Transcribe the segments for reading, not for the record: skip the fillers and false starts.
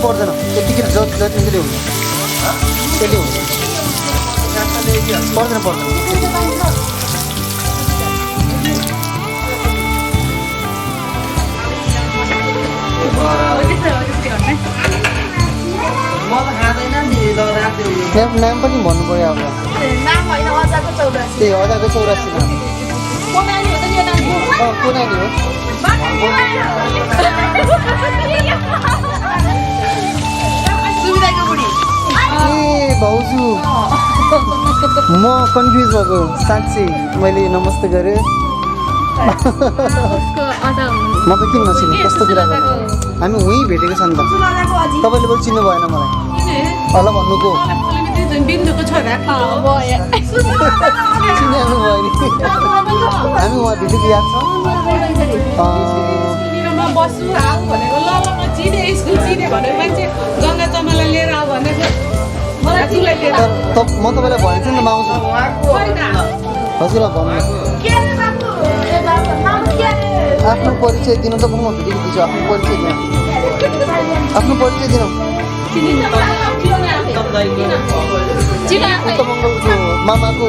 पर्दैन यतिखेर जति हुन्छ त्यसले हुन्छ पर्दैन नाम पनि भन्नु पर्यो अब त्यही 1084 को नानी हो भाउजू म कन्फ्युज भएको साँच्चै मैले नमस्ते गरेँ म त किन नचिने कस्तो कुरा गर्नु हामी उहीँ भेटेको छ नि त तपाईँले बरु चिन्नु भएन मलाई होला भन्नुको चिनाउनु भयो नि हामी उहाँ भेटेको याद छ म तपाईँलाई भनेको थिएँ नि त म आउँछु हजुरलाई भन्नु आफ्नो परिचय दिनु त म भेटेको दिन्छु आफ्नो परिचय दिनु उत्तमङ्गलको मामाको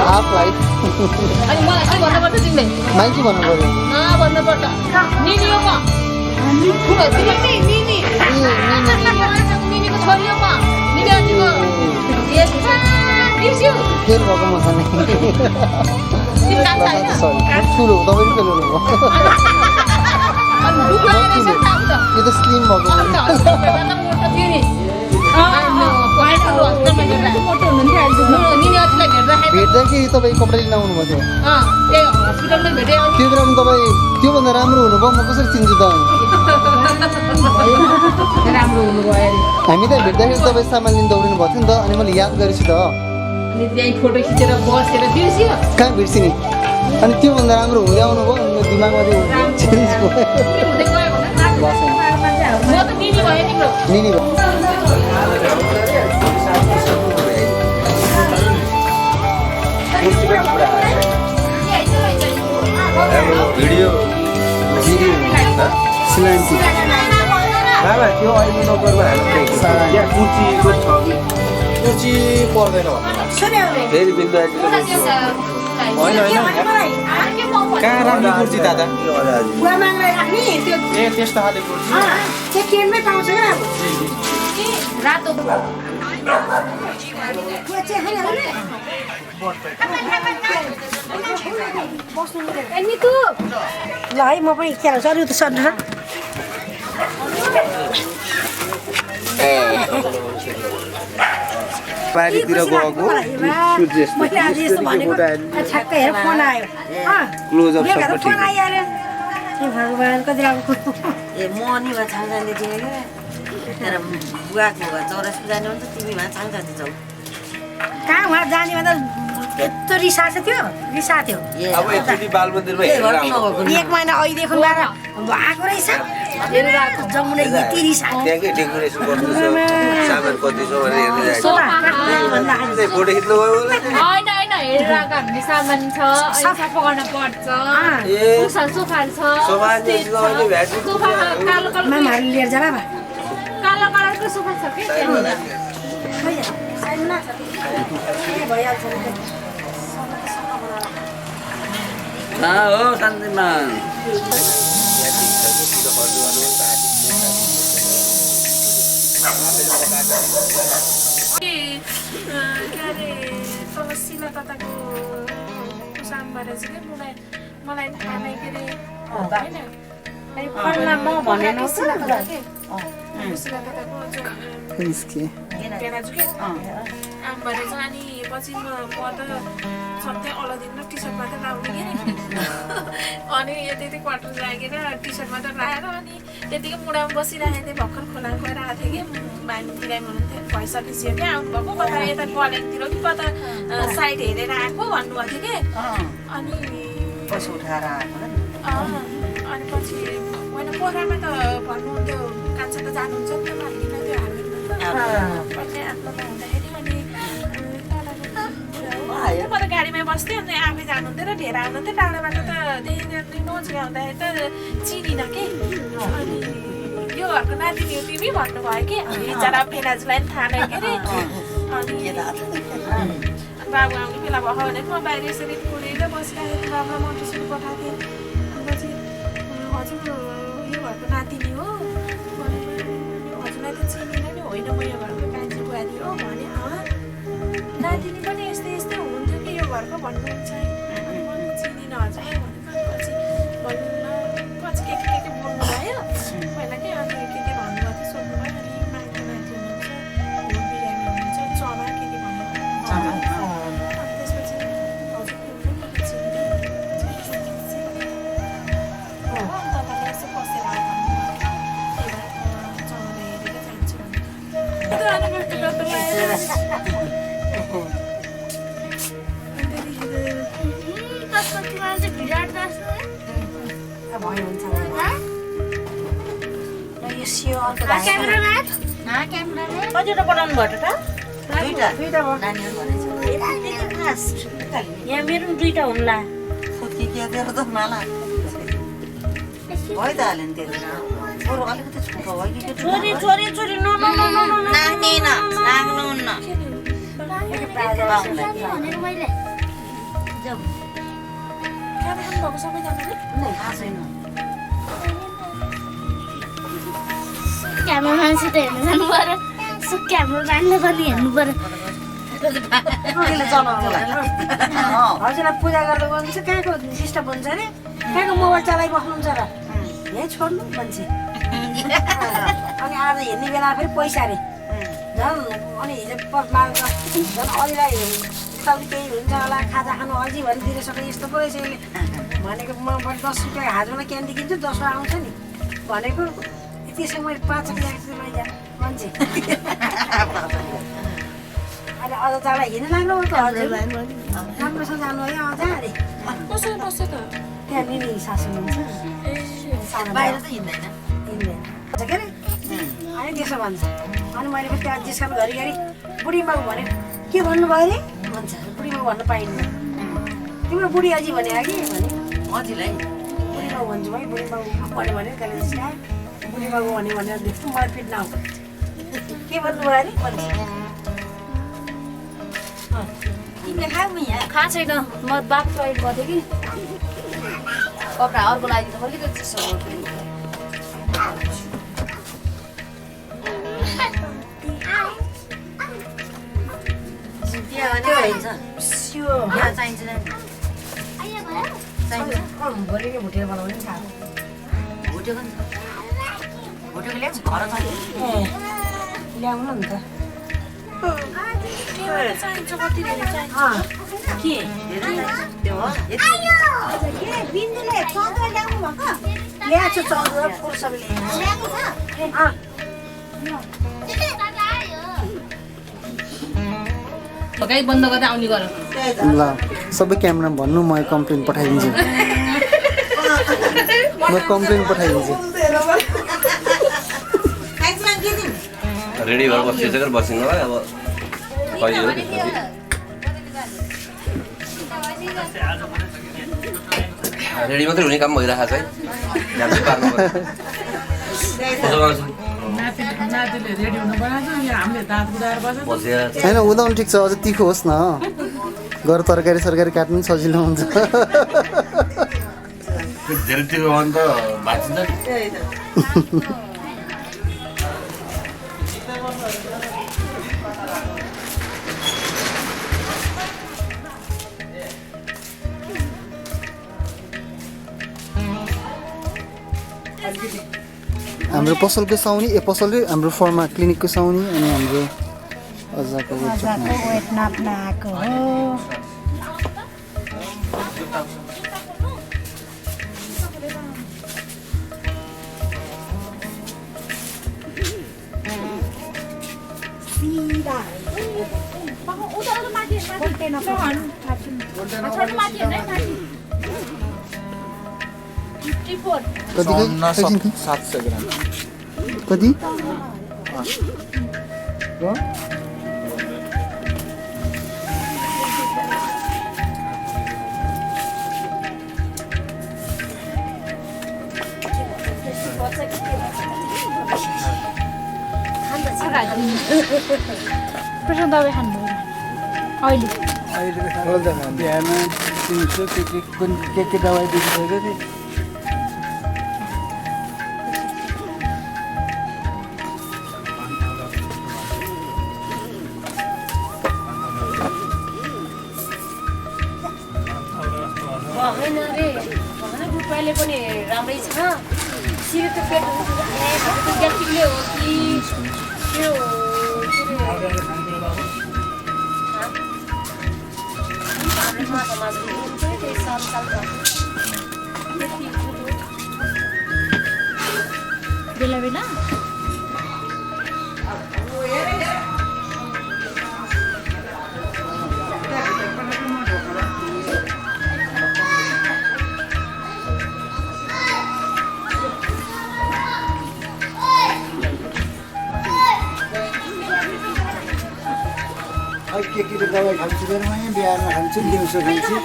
हाफ लाइफ माइकी भन्नु पर्यो फेल भएको म खाने ठुलो तपाईँ फेल हुनुभयो यो त स्लिम भएको भेट्दा कि तपाईँ कपडा लिन आउनुभएको थियो त्यो बेला तपाईँ त्योभन्दा राम्रो हुनुभयो म कसरी चिन्छु त हामी त भेट्दाखेरि तपाईँ सामान लिन दौडिनु भएको थियो नि त अनि मैले याद गरेछु त फोटो खिचेर बसेर बिर्सियो कहाँ बिर्सिने अनि त्योभन्दा राम्रो हुँदै आउनुभयो अनि दिमागमा चाहिँ चेन्ज भयो भिडियो सिलान्टी बाबा त्यो अहिले नगरमा हाम्रो कुर्चीको छ कि कुर्ची पर्दैन फेरि बिन्दु होइन होइन कहाँ राख्ने कुर्सी दादा ए त्यस्तो खाले कुर्सी रातो ल है म पनि खेल सर त सर पारीतिर गएको ठ्याक्कै हेर फोन आयो क्लोज अप फोन आइहाल्यो ए भगवान् कति राम्रो ए म नि भए छाङजाले दिएँ क्या तर बुवाको भए चौरासी जाने भने त तिमी भए छाङजाले जाऊ कहाँ उहाँ जाने भन्दा यस्तो रिसाएको थियो अब एकचोटि बालमन्दिरमा हेरेर आउनु 1 महिना अहिलेदेखि बाह्र आएको रहेछ जमुना यति रिसाएको त्यहाँकै डेकोरेसन गर्दैछ सामान कति छ भनेर हेर्न जान्छ फोटो खिच्नु गयो होला होइन हेरेर आएको हामीले सामान छ सफा गर्न पर्छ सोफा छ सोफा अहिले भ्याट सोफामा कालो कालो मामाहरू लिएर जाला भा कालो कलरको सोफा छ कि भइहाल्छ हो शान्तिमान के अरे तपस्सीमा तताको सामबाट चाहिँ मलाई थाहा नै के अरे होइन म भनेन आमबाट चाहिँ अनि पछि म त सधैँ अलदिन टी सर्ट मात्रै लाउने कि अनि यति क्वार्टर लागेर टी सर्ट मात्रै लगाएर अनि त्यतिकै मुढामा बसिरहेको थिएँ भर्खर खोला गएर आएको थिएँ कि भाइ बिरामी हुनुहुन्थ्यो भइसकेपछि क्या आउनुभएको कता यता कलेङतिर कि कता साइड हेरेर आएको भन्नुभएको थियो कि अनि पैसा उठाएर आएको अनि पछि होइन पोखरामा त भन्नुहुन्थ्यो कान्छा त जानुहुन्छ नि त मान्दिनँ त्यो हाल्दैन आफ्नो हुँदाखेरि अनि म त गाडीमै बस्थेँ अनि आफै जानुहुन्थ्यो र ढेर आउनुहुन्थ्यो टाढाबाट त त्यही नजिक आउँदाखेरि त चिनिनँ कि अनि यो घरको नातिनी हो तिमी भन्नुभयो कि बिचरा पेनाजुलाई पनि थाहा नै के अरे अनि बाबु आउने बेला भयो भने म बाहिर यसरी कुरेर बसिरहेको थिएँ बाबुलाई म त्यसरी पठाएको थिएँ पछि हजुर यो घरको नातिनी हो हजुरलाई त चिनिनँ नि होइन म यो घरको कान्छी बुहारी हो भने नातिनी पनि यस्तै यस्तै हुन्थ्यो कि यो घरको भन्नुहुन्छ अनि म चिनिनँ हजुर भनेपछि पछि के बोल्नु भयो पहिला के अनि के भन्नुभयो थियो सोध्नुभयो अनि माइती नाति हुनुहुन्छ भुल बिरामी हुनुहुन्छ चमा के भन्नुभयो अनि त्यसपछि तपाईँले यसो बसेर चमालाई हेरेर जान्छु कतिवटा बनाउनु भयो त दुईटा नानीहरू भनेछ यहाँ मेरो पनि 2टा हुन्ला खोकी के दिएर त माला भइ त हाल्यो नि त्यसले छोरो अलिकति छोटो भयो कि छोरी नाग्दैन नाग्नुहुन्न भएको सबैजनाले थाहा छैन क्यामेराम्यानसित हेर्नु जानु पर्यो क्यामेराम्यानले पनि हेर्नु पर्यो हजुरलाई पूजा गर्दा गर्नुहुन्छ कहाँको डिस्टर्ब हुन्छ अरे कहाँको मोबाइल चलाइबस्नुहुन्छ र यहीँ छोड्नु मान्छे अनि आज हेर्ने बेला फेरि पैसा अरे झन् अनि हिजो मार्ग झन् अलिलाई केही हुन्छ होला खाजा खानु अझै भनिदिएर सबै यस्तो पो रहेछ यसले भनेको म 10 रुपियाँ हाजमा क्यान्डी किन्छु 10 आउँछ नि भनेको त्यसै मैले 5 रुपियाँ लैजा मान्छे अहिले अझ तँलाई हिँड्नु लाग्नु त हजुर राम्रोसँग जानु है अझ अरे कसो बस्यो त त्यहाँ मिनी सासु हुन्छ बाहिर त हिँड्दैन के अरे अनि त्यसो भन्छ अनि मैले पनि त्यहाँ डिस्काउन्ट घरिघरि बुढीमाउ भने के भन्नुभयो अरे भन्छ बुढीमाउ भन्न पाइन्न तिम्रो बुढी अझै भने कि भने अझैलाई बुढीमाउ भन्छु है बुढीमाउ भने त्यसले जिस्का बुढीमाउ भने त्यस्तो मारपिट नआउँछ के भन्नुभयो अरे भन्छ तिमीले खाऊ नि यहाँ खाएको छैन म बाफ प्रयोग गर्थेँ कि कपडा अर्को लागि त अलिकति चिसो भयो त्यो भने हुन्छ सियो यहाँ चाहिन्छ भोलि नै भुटेर बनाउने नि खाऊ भुटेको नि भुटेको ल्याउँछ घर चाहिन्छ ल्याउनु नि त चाहिन्छ कति धेरै चाहिन्छ के धेरै चाहिन्छ त्यो हो यति बिन्दुले चन्द्र ल्याउनु भएको ल्याएको छु चन्द्र फुल सबै ल्याएको ठोकाइ बन्द गरेर आउने गर ल सबै क्यामेरा भन्नु म कम्प्लेन पठाइदिन्छु म कम्प्लेन पठाइदिन्छु रेडी भएर बसिसकेर बसिनु भयो अब खै हो रेडी मात्रै हुने काम भइरहेको छ है ध्यान चाहिँ पार्नु पर्यो होइन उदाउनु ठिक छ अझ तिखो होस् न गएर तरकारी सरकारी काट्नु पनि सजिलो हुन्छ धेरै तिखो भयो भने त भाँचिन्छ हाम्रो पसलको साउनी पसलकै हाम्रो फर्मा क्लिनिकको साउनी अनि हाम्रो अझको वेट नाप्न आएको हो सिधा कति 700 ग्राम कति प्रेसर दबाई खानु अहिले बिहान 300 के दबाई दिइसकेको थिएँ होइन रे रुपियाँले पनि राम्रै छ सिधै त्यो पेट ग्यास्ट्रिकले हो कि त्यो बेला बेला के दबाई खान्छु बेलामा बिहानमा खान्छु दिउँसो खान्छु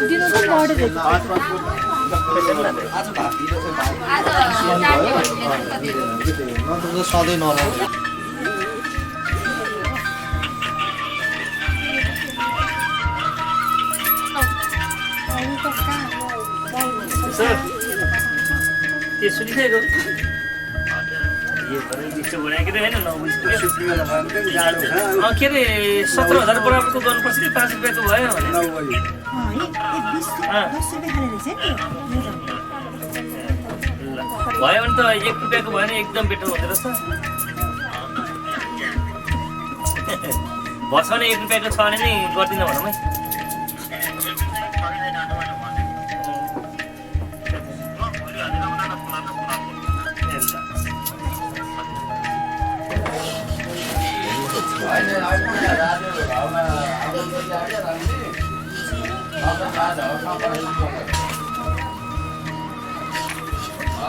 दिनु त बढेको सधैँ नलाउ त्यो सुनिसकेको के अरे 17,000 बराबरको गर्नुपर्छ कि 5 रुपियाँको भयो भने भयो भने त 1 रुपियाँको भयो भने एकदम बेटर हुँदो रहेछ भर्छ भने 1 रुपियाँको छ भने नै गर्दिनँ भनौँ है भावना